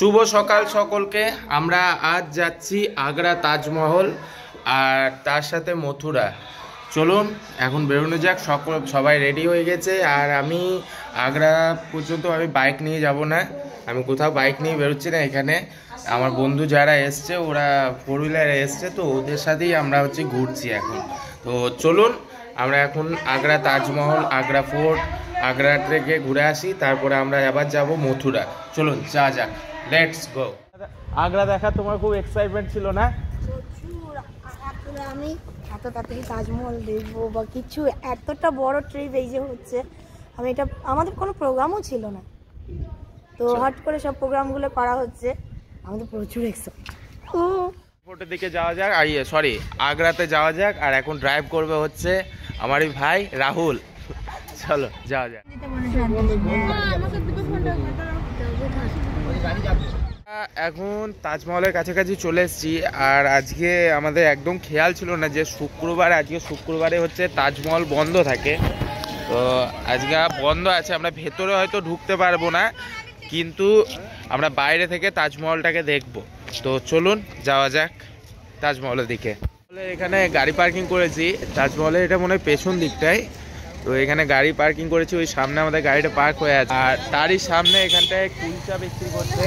শুভ সকাল সকলকে। আমরা আজ যাচ্ছি আগ্রা তাজমহল আর তার সাথে মথুরা। চলুন এখন বেরোনো যাক। সবাই রেডি হয়ে গেছে। আর আমি আগ্রা পর্যন্ত আমি বাইক নিয়ে যাব না, আমি কোথাও বাইক নিয়ে বেরোচ্ছি না। এখানে আমার বন্ধু যারা এসছে ওরা ফোর হুইলারে এসছে, তো ওদের সাথেই আমরা ঘুরছি এখন। তো চলুন আমরা এখন আগ্রা তাজমহল, আগ্রা ফোর্ট, আগ্রা থেকে ঘুরে আসি, তারপরে আমরা আবার যাব মথুরা। চলুন যা যাক, লেটস গো। আগ্রা দেখা তোমার খুব এক্সাইটমেন্ট ছিল না? আমি এত তাড়াতাড়ি তাজমহল দেখবো বা কিছু, এতটা বড় ট্রিপ এই যে হচ্ছে, আমি এটা আমাদের কোনো প্রোগ্রামও ছিল না, তো হট করে সব প্রোগ্রামগুলো করা হচ্ছে, আমাদের প্রচুর এক্সাইট। ফোর্টের দিকে যাওয়া যাক, সরি আগ্রাতে যাওয়া যাক। আর এখন ড্রাইভ করবে হচ্ছে আমারই ভাই রাহুল। চলো যাওয়া যাক। এখন তাজমহলের কাছাকাছি চলে এসেছি। আর আজকে আমাদের একদম খেয়াল ছিল না যে শুক্রবার, আজকে শুক্রবারে হচ্ছে তাজমহল বন্ধ থাকে। তো আজকে বন্ধ আছে, আমরা ভেতরে হয়তো ঢুকতে পারবো না, কিন্তু আমরা বাইরে থেকে তাজমহলটাকে দেখব। তো চলুন যাওয়া যাক তাজমহলের দিকে। এখানে গাড়ি পার্কিং করেছি তাজমহলের, এটা মনে হয় পেছন দিকটায়। তো এখানে গাড়ি পার্কিং করেছি, ওই সামনে আমাদের গাড়িটা পার্ক হয়ে আছে। আর তারই সামনে এখানটায় কুলচা বিক্রি করছে,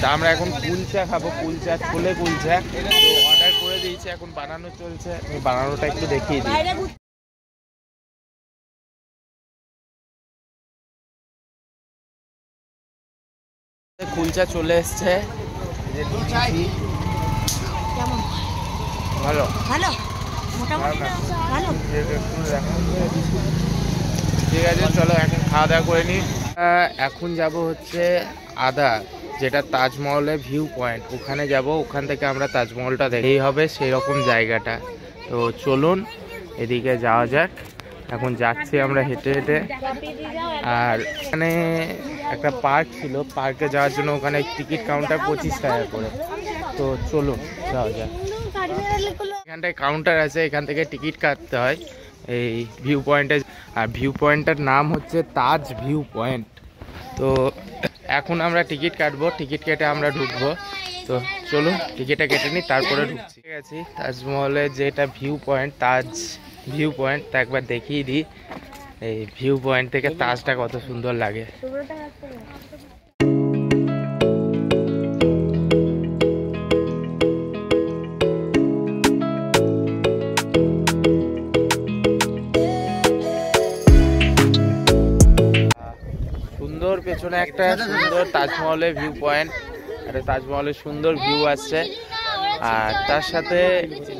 তা আমরা এখন কুলচা খাবো, কুলচা, ছোলে কুলচা। তো অর্ডার করে দিয়েছি, এখন বানানো চলছে, বানানোটা একটু দেখিয়ে দিই। কুলচা চলে এসছে, ভালো ভালো মোটামুটি ভালো। ঠিক আছে, চলো এখন খাওয়া দাওয়া করে নিই। এখন যাব হচ্ছে আদা, যেটা তাজমহলের ভিউ পয়েন্ট, ওখানে যাব। ওখান থেকে আমরা তাজমহলটা দেখেই হবে সেই রকম জায়গাটা। তো চলুন এদিকে যাওয়া যাক। এখন যাচ্ছি আমরা হেঁটে হেঁটে। আর এখানে একটা পার্ক ছিল, পার্কে যাওয়ার জন্য ওখানে টিকিট কাউন্টার 25 টাকা করে। তো চলুন যাওয়া যাক। এখানটায় কাউন্টার আছে, এখান থেকে টিকিট কাটতে হয় এই ভিউ পয়েন্টে। আর ভিউ পয়েন্টটার নাম হচ্ছে তাজ ভিউ পয়েন্ট। তো এখন আমরা টিকিট কাটবো, টিকিট কেটে আমরা ঢুকবো। তো চলুন টিকিটটা কেটে নিই, তারপরে ঢুকছি। ঠিক আছে, তাজমহলের যেটা ভিউ পয়েন্ট, তাজ ভিউ পয়েন্ট, তা একবার দেখিয়ে দিই। এই ভিউ পয়েন্ট থেকে তাজটা কত সুন্দর লাগে। সুন্দর পেছনে একটা সুন্দর তাজমহলের ভিউ পয়েন্ট, একটা তাজমহলের সুন্দর ভিউ আসছে। আর তার সাথে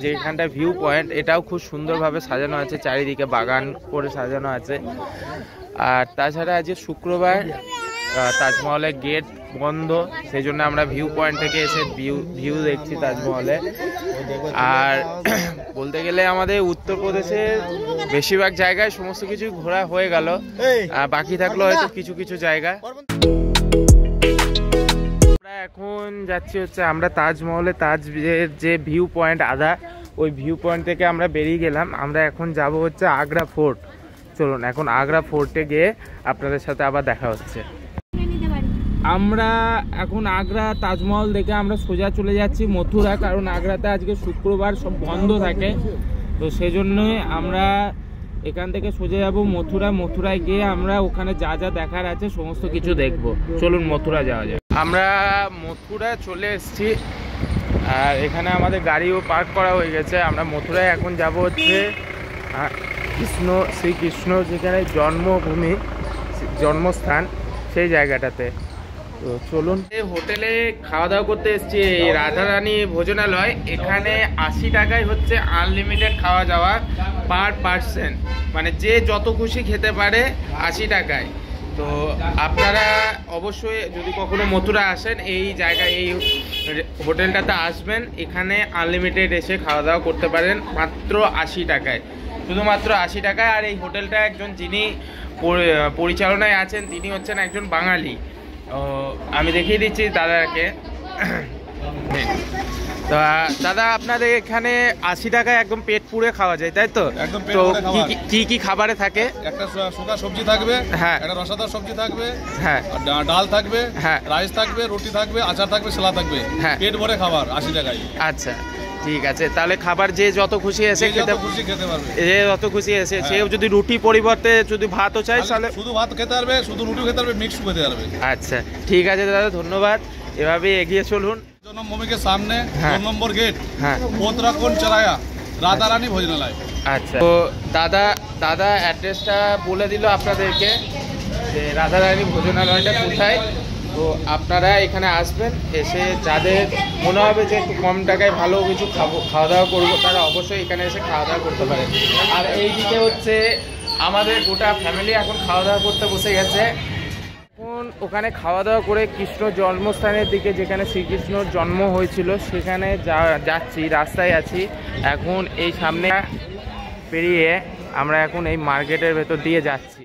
যেখানটা ভিউ পয়েন্ট, এটাও খুব সুন্দরভাবে সাজানো আছে, চারিদিকে বাগান করে সাজানো আছে। আর তাছাড়া আজকে শুক্রবার, তাজমহলের গেট বন্ধ, সেই জন্য আমরা ভিউ পয়েন্ট থেকে এসে ভিউ দেখছি তাজমহলে। আর বলতে গেলে আমাদের উত্তরপ্রদেশের বেশিরভাগ জায়গায় সমস্ত কিছু ঘোরা হয়ে গেল, বাকি থাকলো হয়তো কিছু কিছু জায়গা। আমরা এখন যাচ্ছি হচ্ছে আমরা তাজমহলে, তাজের যে ভিউ পয়েন্ট আদা, ওই ভিউ পয়েন্ট থেকে আমরা বেরিয়ে গেলাম। আমরা এখন যাব হচ্ছে আগ্রা ফোর্ট। চলুন এখন আগ্রা ফোর্টে গিয়ে আপনাদের সাথে আবার দেখা হচ্ছে। আমরা এখন আগ্রা তাজমহল দেখে আমরা সোজা চলে যাচ্ছি মথুরা, কারণ আগ্রাতে আজকে শুক্রবার সব বন্ধ থাকে। তো সেই জন্যই আমরা এখান থেকে সোজা যাব মথুরা। মথুরায় গিয়ে আমরা ওখানে যা যা দেখার আছে সমস্ত কিছু দেখব। চলুন মথুরা যাওয়া যায়। আমরা মথুরা চলে এসেছি, আর এখানে আমাদের গাড়িও পার্ক করা হয়ে গেছে। আমরা মথুরায় এখন যাব হচ্ছে শ্রীকৃষ্ণ যেখানে জন্মভূমি, জন্মস্থান, সেই জায়গাটাতে। তো চলুন। হোটেলে খাওয়া দাওয়া করতে এসেছি, রাধারানী ভোজনালয়। এখানে 80 টাকায় হচ্ছে আনলিমিটেড খাওয়া দাওয়া পার পার্সন, মানে যে যত খুশি খেতে পারে 80 টাকায়। তো আপনারা অবশ্যই যদি কখনো মথুরা আসেন, এই জায়গায় এই হোটেলটাতে আসবেন, এখানে আনলিমিটেড এসে খাওয়া দাওয়া করতে পারেন মাত্র 80 টাকায়, শুধুমাত্র 80 টাকায়। আর এই হোটেলটা একজন যিনি পরিচালনায় আছেন, তিনি হচ্ছেন একজন বাঙালি। আমি দেখিয়ে দিচ্ছি দাদাকে। তা দাদা আপনাদের এখানে 80 টাকায় একদম পেট পুরে খাওয়া যায় তাই তো? একদম পেট তো ভরে খাওয়া। কি কি খাবারে থাকে? একটা শুকা সবজি থাকবে, হ্যাঁ। একটা রসাদার সবজি থাকবে, হ্যাঁ আর ডাল থাকবে, হ্যাঁ। রাইস থাকবে, রুটি থাকবে, আচার থাকবে, সালাদ থাকবে। হ্যাঁ। পেট ভরে খাবার 80 টাকায়। আচ্ছা ঠিক আছে, তাহলে খাবার যে যত খুশি এসে যে খেতে যত খুশি খেতে পারবে। যে যত খুশি এসে সেও যদি রুটি পরিবর্তে যদি ভাতও চাই তাহলে শুধু ভাত খেতে পারবে, শুধু রুটি খেতে পারবে, মিক্স খেতে পারবে। আচ্ছা ঠিক আছে দাদা, ধন্যবাদ। এভাবে এগিয়ে চলুন। জনম ভূমিকে সামনে হ্যাঁ। 2 নম্বর গেট, হ্যাঁ পোতরাকোণ চরায়া, রাধারানী ভোজনালয়। আচ্ছা, তো দাদা অ্যাড্রেসটা বলে দিল আপনাদেরকে যে রাধারানী ভোজনালয়টা কোথায়। তো আপনারা এখানে আসবেন, এসে যাদের মনে হবে যে একটু কম টাকায় ভালো কিছু খাওয়া দাওয়া করবো, তারা অবশ্যই এখানে এসে খাওয়া দাওয়া করতে পারেন। আর এই দিকে হচ্ছে আমাদের গোটা ফ্যামিলি এখন খাওয়া দাওয়া করতে বসে গেছে। এখন ওখানে খাওয়া দাওয়া করে কৃষ্ণ জন্মস্থানের দিকে, যেখানে শ্রীকৃষ্ণর জন্ম হয়েছিল সেখানে যাচ্ছি, রাস্তায় আছি এখন। এই সামনে পেরিয়ে আমরা এখন এই মার্কেটের ভেতর দিয়ে যাচ্ছি।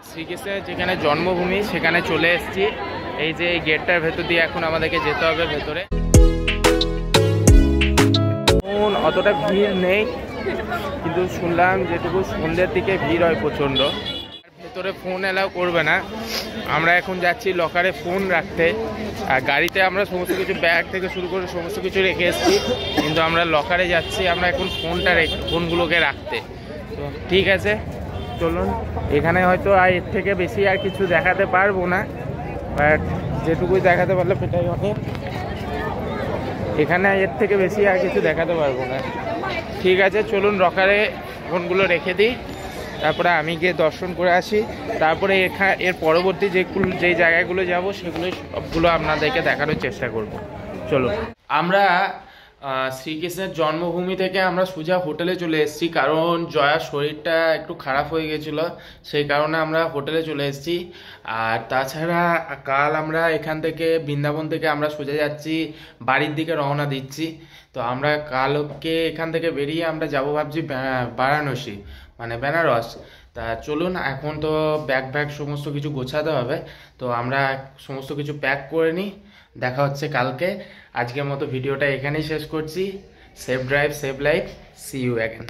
শ্রীকৃষ্ণের যেখানে জন্মভূমি সেখানে চলে এসেছি। এই যে এই গেটটার ভেতর দিয়ে এখন আমাদেরকে যেতে হবে ভেতরে। এখন অতটা ভিড় নেই, কিন্তু শুনলাম যেটুকু সন্ধ্যের দিকে ভিড় হয় প্রচণ্ড। ভেতরে ফোন অ্যালাউ করবে না। আমরা এখন যাচ্ছি লকারে ফোন রাখতে, আর গাড়িতে আমরা সমস্ত কিছু ব্যাগ থেকে শুরু করে সমস্ত কিছু রেখে এসেছি, কিন্তু আমরা লকারে যাচ্ছি আমরা এখন ফোনগুলোকে রাখতে। তো ঠিক আছে চলুন। এখানে হয়তো আর এর থেকে বেশি আর কিছু দেখাতে পারবো না, বাট যেটুকুই দেখাতে পারলে সেটাই অনেক। এখানে এর থেকে বেশি আর কিছু দেখাতে পারবো না। ঠিক আছে চলুন, লকারে ফোনগুলো রেখে দিই, তারপরে আমি গিয়ে দর্শন করে আসি। তারপরে এর পরবর্তী যে জায়গাগুলো যাব সেগুলো সবগুলো আপনাদেরকে দেখানোর চেষ্টা করব। চলুন। আমরা শ্রীকৃষ্ণের জন্মভূমি থেকে আমরা সোজা হোটেলে চলে এসেছি, কারণ জয়ার শরীরটা একটু খারাপ হয়ে গেছিলো, সেই কারণে আমরা হোটেলে চলে এসেছি। আর তাছাড়া কাল আমরা এখান থেকে বৃন্দাবন থেকে আমরা সোজা যাচ্ছি বাড়ির দিকে রওনা দিচ্ছি। তো আমরা কালকে এখান থেকে বেরিয়ে আমরা যাব ভাবছি বারাণসী, মানে বেনারস। তা চলুন, এখন তো ব্যাগ সমস্ত কিছু গোছাতে হবে, তো আমরা সমস্ত কিছু প্যাক করে নিই। দেখা হচ্ছে কালকে। আজকের মতো ভিডিওটা এখানেই শেষ করছি। Safe drive, safe life, see you again.